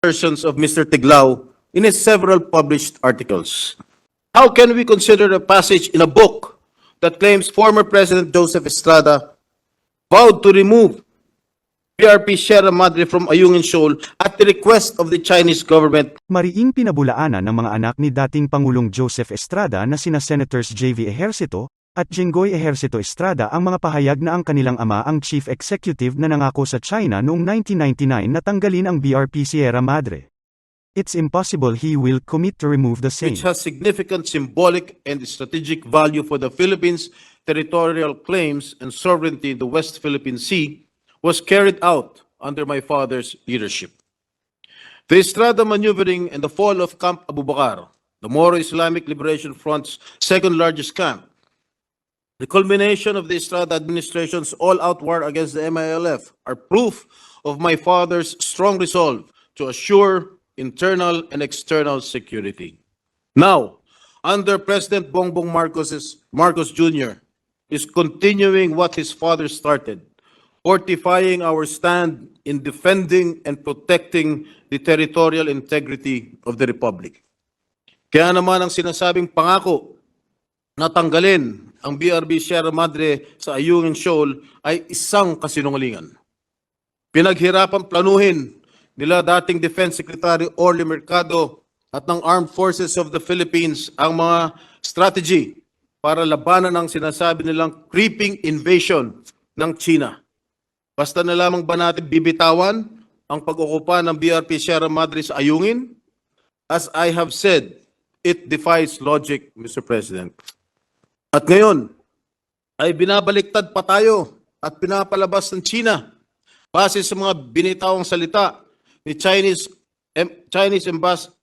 assertions of Mr. Tiglao in his several published articles. How can we consider a passage in a book that claims former President Joseph Estrada vowed to remove PRP Sierra Madre from Ayungin Shoal at the request of the Chinese government? Mariing pinabulaanan ng mga anak ni dating Pangulong Joseph Estrada na sina Senators J.V. Ejercito at Jinggoy Ejercito Estrada ang mga pahayag na ang kanilang ama ang chief executive na nangako sa China noong 1999 na tanggalin ang BRP Sierra Madre. It's impossible he will commit to remove the same. Which has significant symbolic and strategic value for the Philippines' territorial claims and sovereignty in the West Philippine Sea, was carried out under my father's leadership. The Estrada maneuvering and the fall of Camp Abu Bakar, the Moro Islamic Liberation Front's second largest camp, the culmination of the Estrada administration's all-out war against the MILF are proof of my father's strong resolve to assure internal and external security. Now, under President Bongbong Marcos Jr. is continuing what his father started, fortifying our stand in defending and protecting the territorial integrity of the Republic. Kaya naman ang sinasabing pangako na tanggalin ang BRP Sierra Madre sa Ayungin Shoal ay isang kasinungalingan. Pinaghirapan planuhin nila dating Defense Secretary Orly Mercado at ng Armed Forces of the Philippines ang mga strategy para labanan ang sinasabi nilang creeping invasion ng China. Basta na lamang ba natin bibitawan ang pag-okupa ng BRP Sierra Madre sa Ayungin? As I have said, it defies logic, Mr. President. At ngayon, ay binabaliktad pa tayo at pinapalabas ng China base sa mga binitawang salita ni Chinese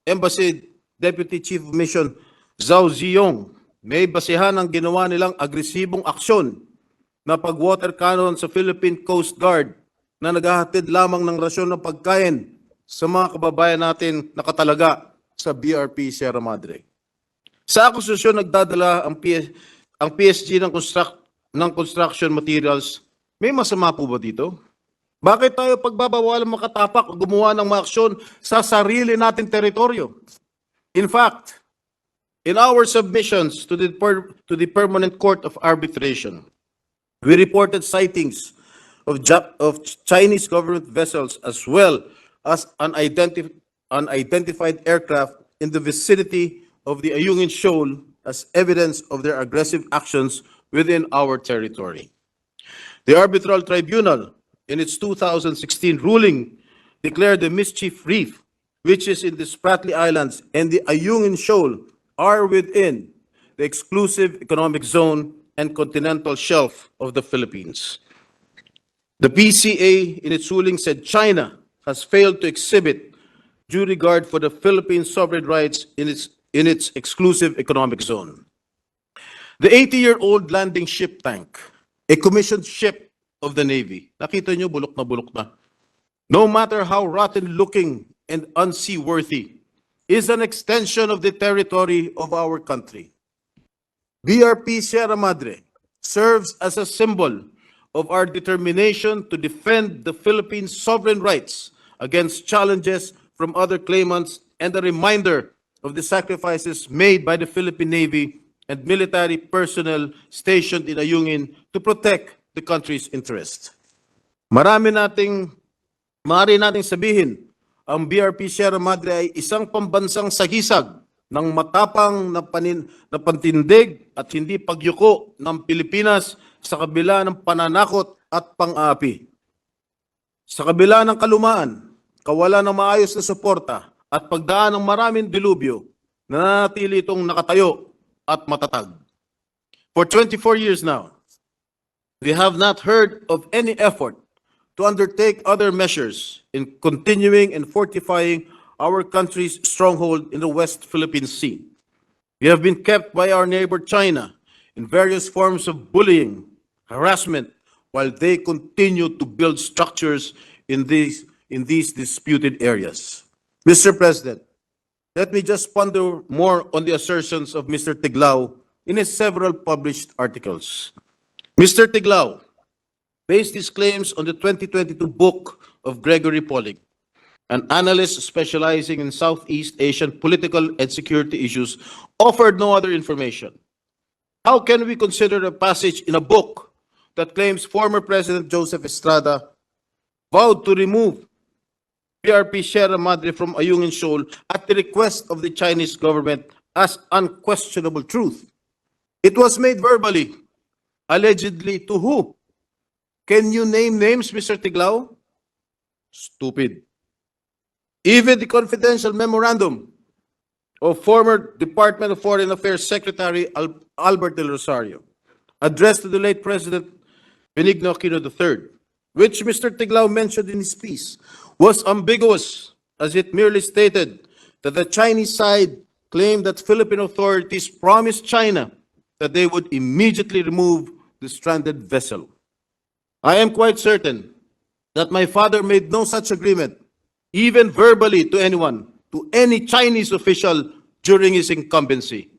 Embassy Deputy Chief of Mission Zhao Ziyong. May basehan ang ginawa nilang agresibong aksyon na pag-water cannon sa Philippine Coast Guard na naghahatid lamang ng rasyon ng pagkain sa mga kababayan natin nakatalaga sa BRP Sierra Madre. Sa akusasyon nagdadala ang PSG ng construction materials, may masama po ba dito? Bakit tayo pagbabawalan makatapak o gumawa ng mga aksyon sa sarili nating teritoryo? In fact, in our submissions to the Permanent Court of Arbitration, we reported sightings of Chinese government vessels as well as unidentified aircraft in the vicinity of the Ayungin Shoal as evidence of their aggressive actions within our territory. The Arbitral Tribunal, in its 2016 ruling, declared the Mischief Reef, which is in the Spratly Islands and the Ayungin Shoal, are within the exclusive economic zone and continental shelf of the Philippines. The PCA, in its ruling, said China has failed to exhibit due regard for the Philippines' sovereign rights in its exclusive economic zone. The 80-year-old landing ship tank, a commissioned ship of the Navy, nakita nyo, bulok na, no matter how rotten-looking and unseaworthy, is an extension of the territory of our country. BRP Sierra Madre serves as a symbol of our determination to defend the Philippines' sovereign rights against challenges from other claimants and a reminder of the sacrifices made by the Philippine Navy and military personnel stationed in Ayungin to protect the country's interest. Maaari nating sabihin, ang BRP Sierra Madre ay isang pambansang sagisag ng matapang na pantindig at hindi pagyuko ng Pilipinas sa kabila ng pananakot at pang-aapi. Sa kabila ng kalumaan, kawalan ng maayos na suporta at pagdaan ng maraming dilubyo, nananatili itong nakatayo at matatag. For 24 years now, we have not heard of any effort to undertake other measures in continuing and fortifying our country's stronghold in the West Philippine Sea. We have been kept by our neighbor China in various forms of bullying, harassment, while they continue to build structures in these disputed areas. Mr. President, let me just ponder more on the assertions of Mr. Tiglao in his several published articles. Mr. Tiglao based his claims on the 2022 book of Gregory Poling, an analyst specializing in Southeast Asian political and security issues, offered no other information. How can we consider a passage in a book that claims former President Joseph Estrada vowed to remove PRP Sierra Madre from Ayungin Shoal at the request of the Chinese government as unquestionable truth? It was made verbally. Allegedly to who? Can you name names, Mr. Tiglao? Stupid. Even the confidential memorandum of former Department of Foreign Affairs Secretary Albert Del Rosario, addressed to the late President Benigno Aquino III, which Mr. Tiglao mentioned in his piece, was ambiguous, as it merely stated that the Chinese side claimed that Philippine authorities promised China that they would immediately remove the stranded vessel. I am quite certain that my father made no such agreement, even verbally, to anyone, to any Chinese official during his incumbency.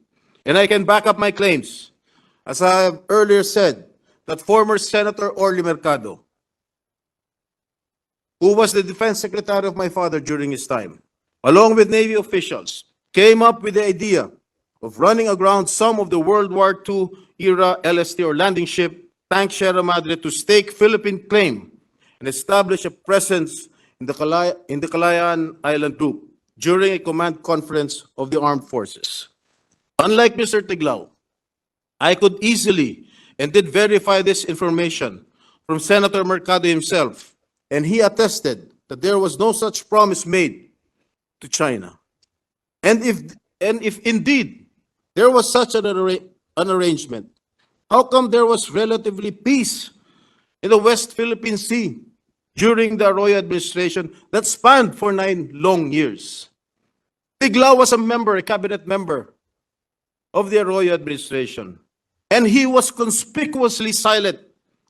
And I can back up my claims. As I have earlier said, that former Senator Orly Mercado, who was the defense secretary of my father during his time, along with Navy officials, came up with the idea of running aground some of the World War II era LST or landing ship tank Sierra Madre to stake Philippine claim and establish a presence in the Calayan Island Group during a command conference of the armed forces. Unlike Mr. Tiglao, I could easily and did verify this information from Senator Mercado himself, and he attested that there was no such promise made to China. And if indeed there was such an arrangement, how come there was relatively peace in the West Philippine Sea during the Arroyo administration that spanned for 9 long years? Tiglao was a cabinet member of the Arroyo administration, and he was conspicuously silent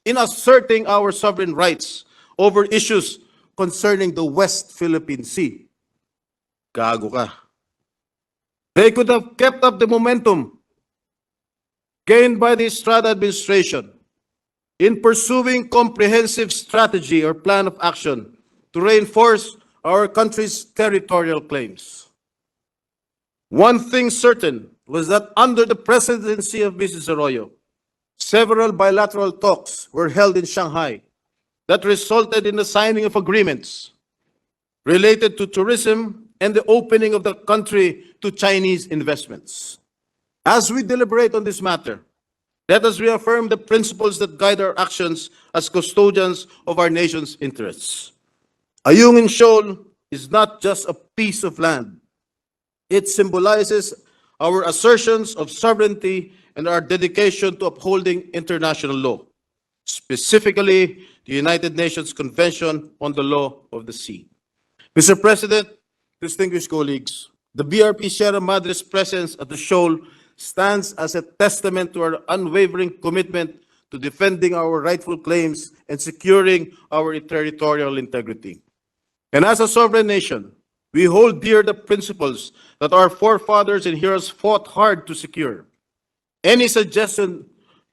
in asserting our sovereign rights over issues concerning the West Philippine Sea. Gago ka. They could have kept up the momentum gained by the Estrada administration in pursuing comprehensive strategy or plan of action to reinforce our country's territorial claims. One thing certain was that under the presidency of Mrs. Arroyo, several bilateral talks were held in Shanghai that resulted in the signing of agreements related to tourism and the opening of the country to Chinese investments. As we deliberate on this matter, let us reaffirm the principles that guide our actions as custodians of our nation's interests. Ayungin Shoal is not just a piece of land. It symbolizes our assertions of sovereignty and our dedication to upholding international law, specifically the United Nations Convention on the Law of the Sea. Mr. President, distinguished colleagues, the BRP Sierra Madre's presence at the shoal stands as a testament to our unwavering commitment to defending our rightful claims and securing our territorial integrity. And as a sovereign nation, we hold dear the principles that our forefathers and heroes fought hard to secure. Any suggestion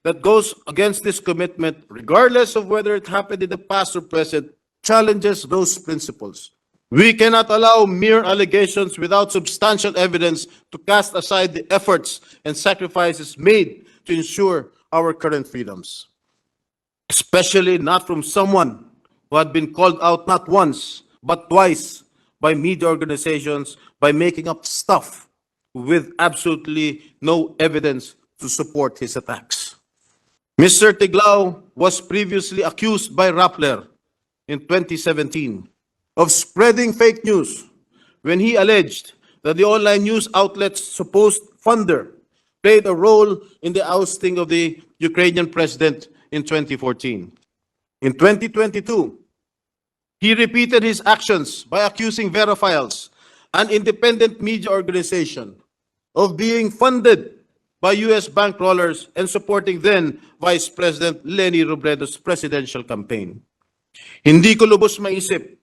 that goes against this commitment, regardless of whether it happened in the past or present, challenges those principles. We cannot allow mere allegations without substantial evidence to cast aside the efforts and sacrifices made to ensure our current freedoms, especially not from someone who had been called out not once, but twice by media organizations by making up stuff with absolutely no evidence to support his attacks. Mr. Tiglao was previously accused by Rappler in 2017 of spreading fake news when he alleged that the online news outlet's supposed funder played a role in the ousting of the Ukrainian president in 2014. In 2022, he repeated his actions by accusing Verifiles, an independent media organization, of being funded by US bankrollers and supporting then Vice President Leni Robredo's presidential campaign. Hindi ko lubos maisip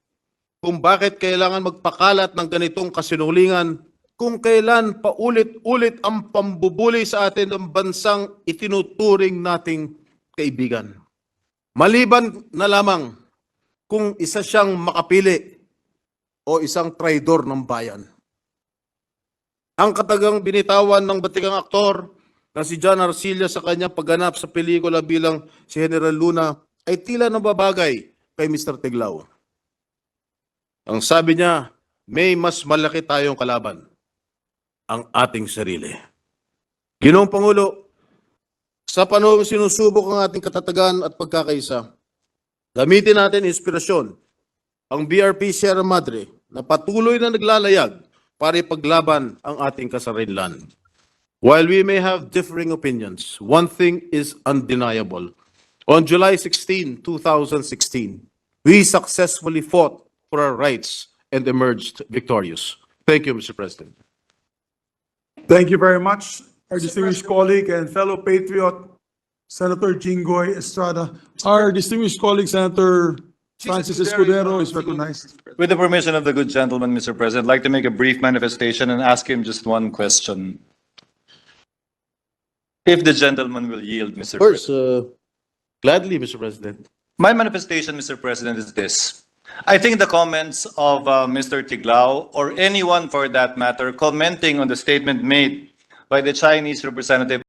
kung bakit kailangan magpakalat ng ganitong kasinungalingan kung kailan paulit-ulit ang pambubuli sa atin ng bansang itinuturing nating kaibigan. Maliban na lamang kung isa siyang makapili o isang traidor ng bayan. Ang katagang binitawan ng batikang aktor na si John Arcilla sa kanyang pagganap sa pelikula bilang si General Luna ay tila nababagay kay Mr. Tiglao. Ang sabi niya, may mas malaki tayong kalaban, ang ating sarili. Ginoong Pangulo, sa panahong sinusubok ang ating katatagan at pagkakaisa, gamitin natin inspirasyon ang BRP-SARA Madre na patuloy na naglalayag para ipaglaban ang ating kasarinlan. While we may have differing opinions, one thing is undeniable. On July 16, 2016, we successfully fought for our rights and emerged victorious. Thank you, Mr. President. Thank you very much, our distinguished colleague and fellow patriot, Senator Jinggoy Estrada. Our distinguished colleague, Senator Francis Escudero, is recognized. With the permission of the good gentleman, Mr. President, I'd like to make a brief manifestation and ask him just one question. If the gentleman will yield, Mr. Of course, President. gladly, Mr. President. My manifestation, Mr. President, is this. I think the comments of Mr. Tiglao, or anyone for that matter, commenting on the statement made by the Chinese representative